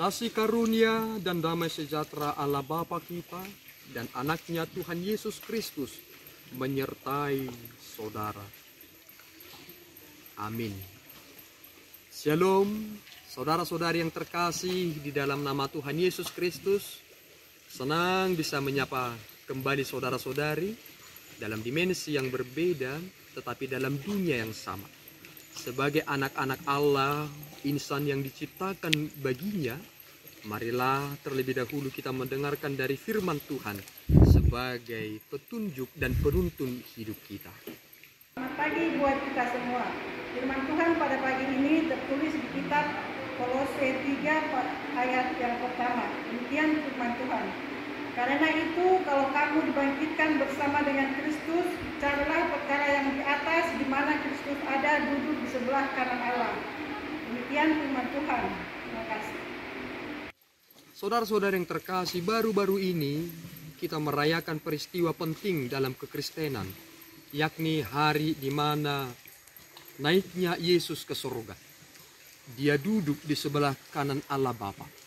Kasih karunia dan damai sejahtera Allah Bapa kita dan anaknya Tuhan Yesus Kristus menyertai saudara. Amin. Shalom, saudara-saudari yang terkasih di dalam nama Tuhan Yesus Kristus. Senang bisa menyapa kembali saudara-saudari dalam dimensi yang berbeda tetapi dalam dunia yang sama. Sebagai anak-anak Allah, insan yang diciptakan baginya, marilah terlebih dahulu kita mendengarkan dari firman Tuhan sebagai petunjuk dan penuntun hidup kita. Selamat pagi buat kita semua. Firman Tuhan pada pagi ini tertulis di kitab Kolose 3 ayat yang pertama. Demikian firman Tuhan. Karena itu, kalau kamu dibangkitkan bersama dengan Kristus, carilah perkara yang di atas, di mana Kristus ada duduk di sebelah kanan Allah. Demikian firman Tuhan. Terima kasih. Saudara-saudara yang terkasih, baru-baru ini kita merayakan peristiwa penting dalam kekristenan, yakni hari di mana naiknya Yesus ke surga. Dia duduk di sebelah kanan Allah Bapa.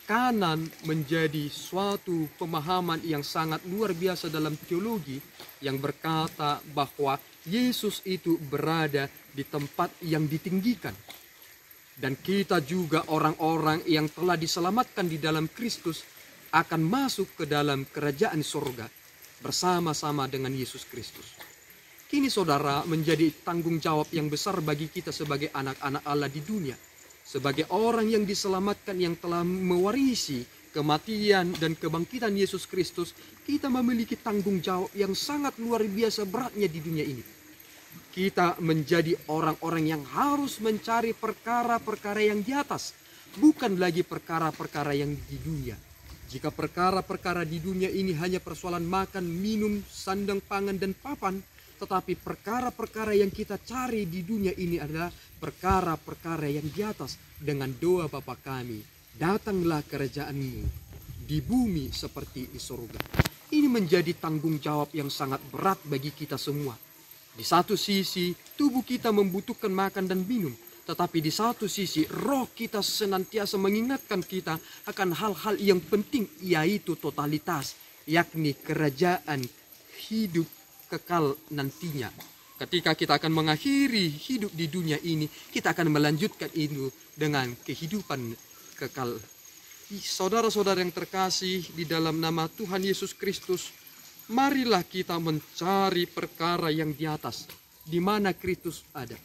Kanan menjadi suatu pemahaman yang sangat luar biasa dalam teologi yang berkata bahwa Yesus itu berada di tempat yang ditinggikan. Dan kita juga orang-orang yang telah diselamatkan di dalam Kristus akan masuk ke dalam kerajaan surga bersama-sama dengan Yesus Kristus. Kini saudara, menjadi tanggung jawab yang besar bagi kita sebagai anak-anak Allah di dunia. Sebagai orang yang diselamatkan yang telah mewarisi kematian dan kebangkitan Yesus Kristus, kita memiliki tanggung jawab yang sangat luar biasa beratnya di dunia ini. Kita menjadi orang-orang yang harus mencari perkara-perkara yang di atas, bukan lagi perkara-perkara yang di dunia. Jika perkara-perkara di dunia ini hanya persoalan makan, minum, sandang, pangan, dan papan, tetapi perkara-perkara yang kita cari di dunia ini adalah perkara-perkara yang di atas. Dengan doa Bapa kami, datanglah kerajaan-Mu di bumi seperti di surga. Ini menjadi tanggung jawab yang sangat berat bagi kita semua. Di satu sisi, tubuh kita membutuhkan makan dan minum. Tetapi di satu sisi, roh kita senantiasa mengingatkan kita akan hal-hal yang penting, yaitu totalitas, yakni kerajaan hidup kekal nantinya. Ketika kita akan mengakhiri hidup di dunia ini, kita akan melanjutkan itu dengan kehidupan kekal. Saudara-saudara yang terkasih di dalam nama Tuhan Yesus Kristus, marilah kita mencari perkara yang di atas, di mana Kristus ada.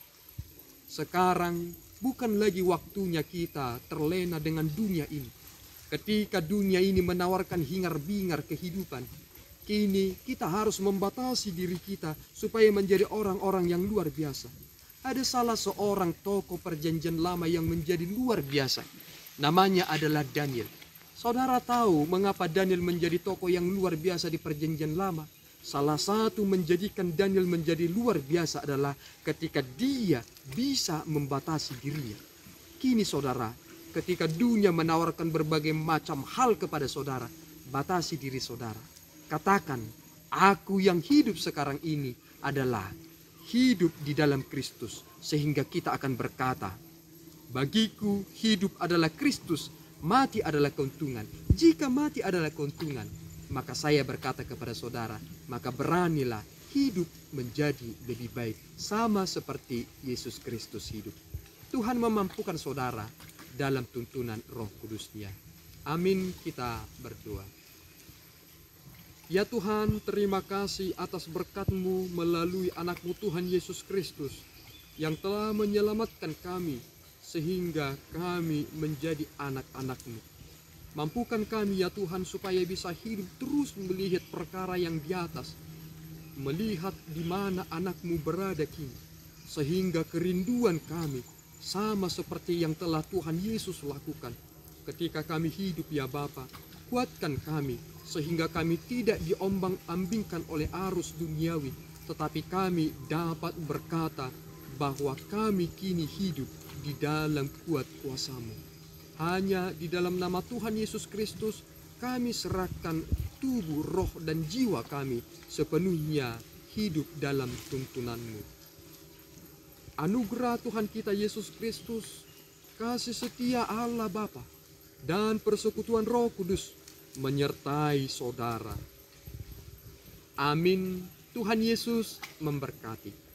Sekarang bukan lagi waktunya kita terlena dengan dunia ini. Ketika dunia ini menawarkan hingar-bingar kehidupan, kini kita harus membatasi diri kita supaya menjadi orang-orang yang luar biasa. Ada salah seorang tokoh perjanjian lama yang menjadi luar biasa. Namanya adalah Daniel. Saudara tahu mengapa Daniel menjadi tokoh yang luar biasa di perjanjian lama? Salah satu menjadikan Daniel menjadi luar biasa adalah ketika dia bisa membatasi dirinya. Kini saudara, ketika dunia menawarkan berbagai macam hal kepada saudara, batasi diri saudara. Katakan, aku yang hidup sekarang ini adalah hidup di dalam Kristus. Sehingga kita akan berkata, bagiku hidup adalah Kristus, mati adalah keuntungan. Jika mati adalah keuntungan, maka saya berkata kepada saudara, maka beranilah hidup menjadi lebih baik. Sama seperti Yesus Kristus hidup. Tuhan memampukan saudara dalam tuntunan Roh Kudus-Nya. Amin, kita berdoa. Ya Tuhan, terima kasih atas berkat-Mu melalui anak-Mu Tuhan Yesus Kristus yang telah menyelamatkan kami sehingga kami menjadi anak-anak-Mu. Mampukan kami ya Tuhan supaya bisa hidup terus melihat perkara yang di atas, melihat di mana anak-Mu berada kini, sehingga kerinduan kami sama seperti yang telah Tuhan Yesus lakukan. Ketika kami hidup ya Bapa, kuatkan kami sehingga kami tidak diombang-ambingkan oleh arus duniawi, tetapi kami dapat berkata bahwa kami kini hidup di dalam kuat kuasa-Mu. Hanya di dalam nama Tuhan Yesus Kristus kami serahkan tubuh, roh, dan jiwa kami sepenuhnya hidup dalam tuntunan-Mu. Anugerah Tuhan kita Yesus Kristus, kasih setia Allah Bapa, dan persekutuan Roh Kudus menyertai saudara. Amin. Tuhan Yesus memberkati.